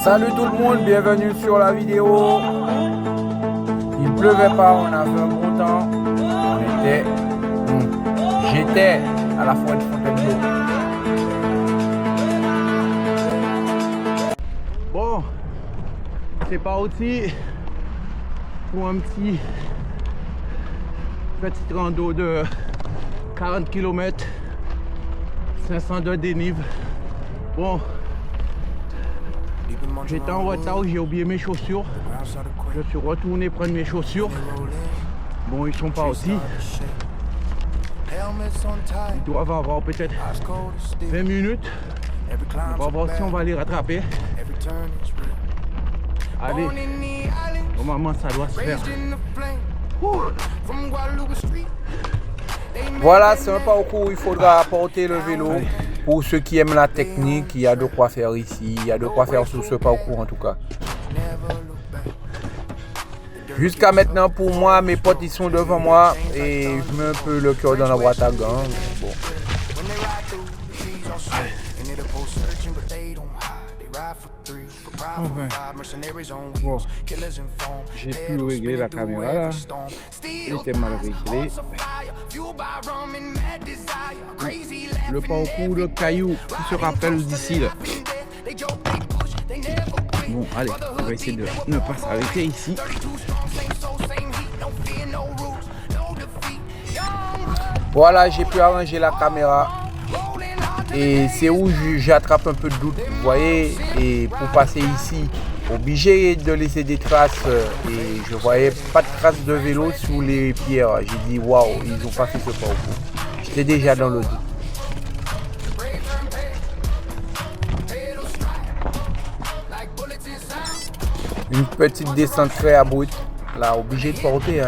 Salut tout le monde, bienvenue sur la vidéo. Il pleuvait pas, on avait un bon temps. J'étais à la forêt de Fontainebleau. Bon, c'est parti pour un petit rando de 40 km, 500 de dénive. Bon, j'étais en retard, j'ai oublié mes chaussures. Je suis retourné prendre mes chaussures. Bon, ils sont partis. Ils doivent avoir peut-être 20 minutes. On va voir si on va les rattraper. Allez, normalement ça doit se faire. Voilà, c'est un parcours où il faudra apporter le vélo. Pour ceux qui aiment la technique, il y a de quoi faire ici, il y a de quoi faire sur ce parcours en tout cas. Jusqu'à maintenant, pour moi, mes potes ils sont devant moi et je mets un peu le cœur dans la boîte à gants. Bon. Bon. J'ai pu régler la caméra là. Il était mal réglé. Le parcours de cailloux qui se rappelle d'ici là. Bon, allez, on va essayer de ne pas s'arrêter ici. Voilà, j'ai pu arranger la caméra. Et c'est où j'attrape un peu de doute, vous voyez. Et pour passer ici, obligé de laisser des traces. Et je voyais pas de traces de vélo sous les pierres. J'ai dit, waouh, ils ont pas fait ce parcours. J'étais déjà dans le doute. Une petite descente très abrupte, là, obligé de porter. Hein.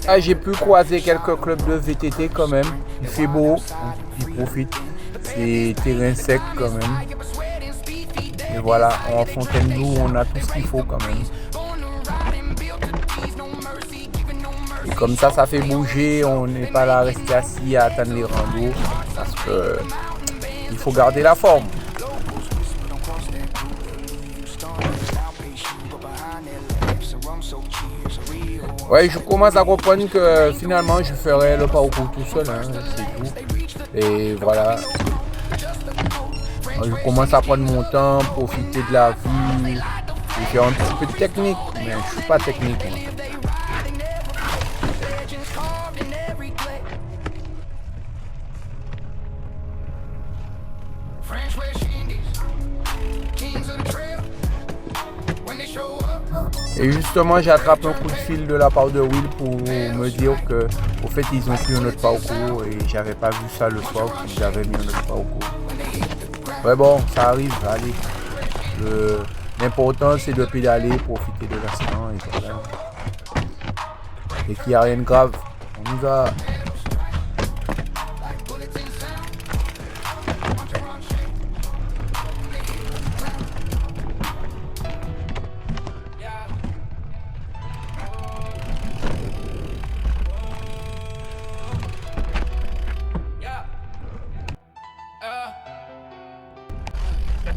Ah, j'ai pu croiser quelques clubs de VTT quand même. Il fait beau, ils profitent. C'est terrain sec quand même. Et voilà, en Fontainebleau, on a tout ce qu'il faut quand même. Et comme ça fait bouger, on n'est pas là à rester assis à attendre les randos parce que il faut garder la forme. Ouais, je commence à comprendre que finalement je ferai le parcours tout seul, hein, c'est tout. Et voilà. Je commence à prendre mon temps, profiter de la vie, et faire un petit peu de technique, mais je suis pas technique. Moi. Et justement, j'attrape un coup de fil de la part de Will pour me dire que, au fait, ils ont pris un autre parcours et j'avais pas vu ça le soir qu'ils avaient mis un autre parcours. Ouais, bon, ça arrive, allez. L'important, c'est de pédaler, profiter de l'instant et voilà. Et qu'il n'y a rien de grave, on y va.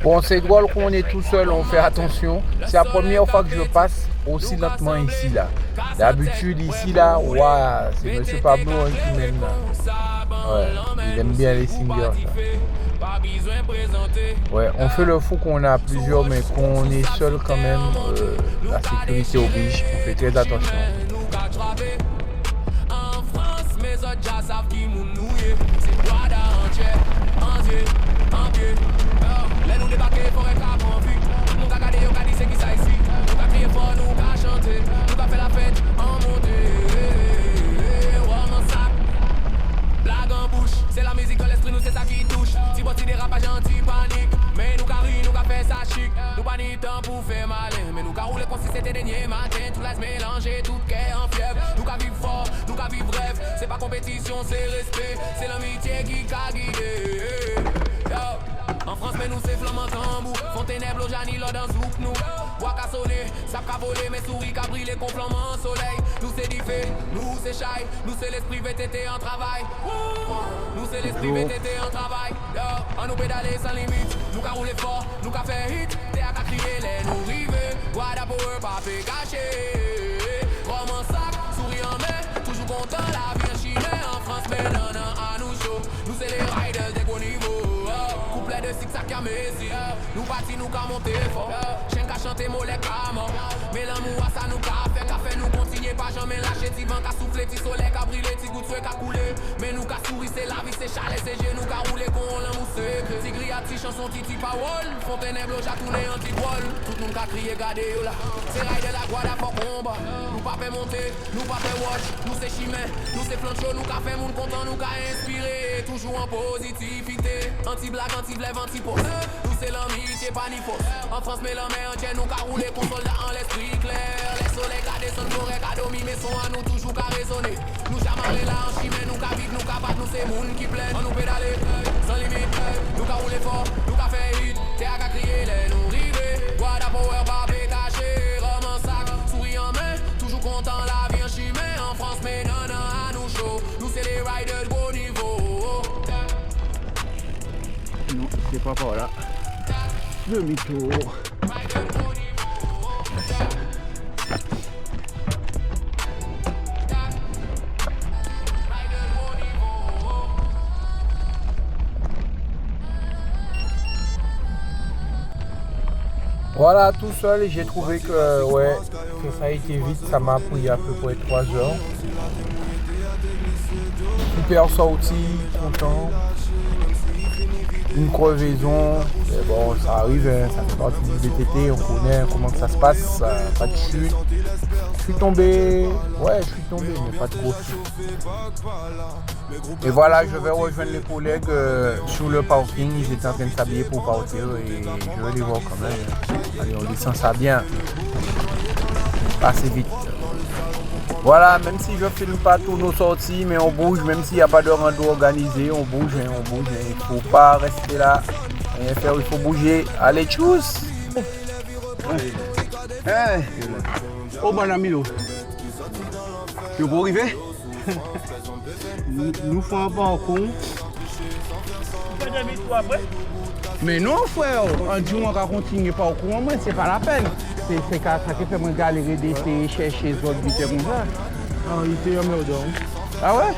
Bon, c'est drôle qu'on est tout seul, on fait attention. C'est la première fois que je passe aussi lentement ici, là. D'habitude, ici, là, ouais, c'est M. Pablo qui mène là. Ouais, il aime bien les singers. Ouais, on fait le fou qu'on a plusieurs, mais qu'on est seul quand même, la sécurité oblige, on fait très attention. C'est pas compétition, c'est respect, c'est l'amitié qui a guidé. France, mais nous c'est flamand tambour. Fontainebleau, Jani, l'or dans zouk nous. Bois qu'a sonné, sap qu'a volé, mes souris qu'a brillé, qu'on flamand soleil. Nous c'est diffé, nous c'est shy, nous c'est l'esprit VTT en travail. Nous c'est l'esprit VTT en travail. On nous pédaler sans limite, nous qu'a roulé fort, nous qu'a fait hit. T'es à qu'a crier les nous river. Guada power, papé caché. Comme un sac, souris en main, toujours content, la vie en Chine. En France, mais non, non, à nous chaud. Nous c'est les riders des gros niveaux. Couplet de six à Messi. Nous partis, nous qu'a monté fort. Chien qu'a chanté, mollet qu'a mort. Mais l'amour, ça nous qu'a fait nous continuer, pas jamais lâcher. Ti vent qu'a soufflé, ti soleil qu'a brillé, ti goutte feu qu'a coulé. Mais nous qu'a souri, c'est la vie, c'est chalet, c'est genoux qu'a roulé, qu'on l'amour secret. Ti gris à ti chanson, ti parole. Fontainebleau, j'ai tourné anti-voile. Tout le monde qu'a crié, gardez là. C'est rail de la guada pour combat. Nous pas fait monter, nous pas fait watch. Nous c'est chimé, nous c'est plancho, nous qu'a fait monde content, nous qu'a inspiré. Toujours en positivité. Anti-blague, anti-blève, anti-pose. Nous c'est l'amitié, pas ni fausse. En France, mais la main entière, nous qu'a roulé, qu'on soldat en l'esprit clair. Les soleils qu'a descend, forêt qu'a domi, mais son à nous toujours qu'a résonné. Nous chamarré là en chimé, nous qu'a vite, nous qu'a battre, nous c'est moun qui plaît. On nous pédale, sans limite. Nous qu'a roulé fort, nous qu'a fait hit. T'es à qu'a crier, les nous river. Guada power, babé caché. Rome en sac, souris en main. Toujours content, la vie en chimé. En France, mais non, non, à nous chaud. Nous c'est les riders de haut niveau. Non, c'est pas par là. Demi-tour. Voilà, tout seul, j'ai trouvé que, ouais, que ça a été vite, ça m'a pris à peu près 3 heures. Super sorti, content. Une crevaison, mais bon, ça arrive, hein, ça fait partie du VTT, on connaît comment ça se passe, pas de chute. Je suis tombé, mais pas de gros chute. Et voilà, je vais rejoindre les collègues sur le parking, ils étaient en train de s'habiller pour partir et je vais les voir quand même. Allez, on descend ça bien, assez vite. Voilà, même si je ne filme pas tous nos sorties, mais on bouge, même s'il n'y a pas de rando organisé, on bouge. Il ne faut pas rester là, rien faire, il faut bouger. Allez, tchuss! Hey. Oh, mon ami, tu peux arriver? Nous faisons un parcours. Mais non, frère, on dit qu'on va continuer le parcours, mais c'est pas la peine. C'est ça qui fait moi galérer d'essayer chercher les autres buteurs comme ça. Ah, il était en merde. Ah ouais?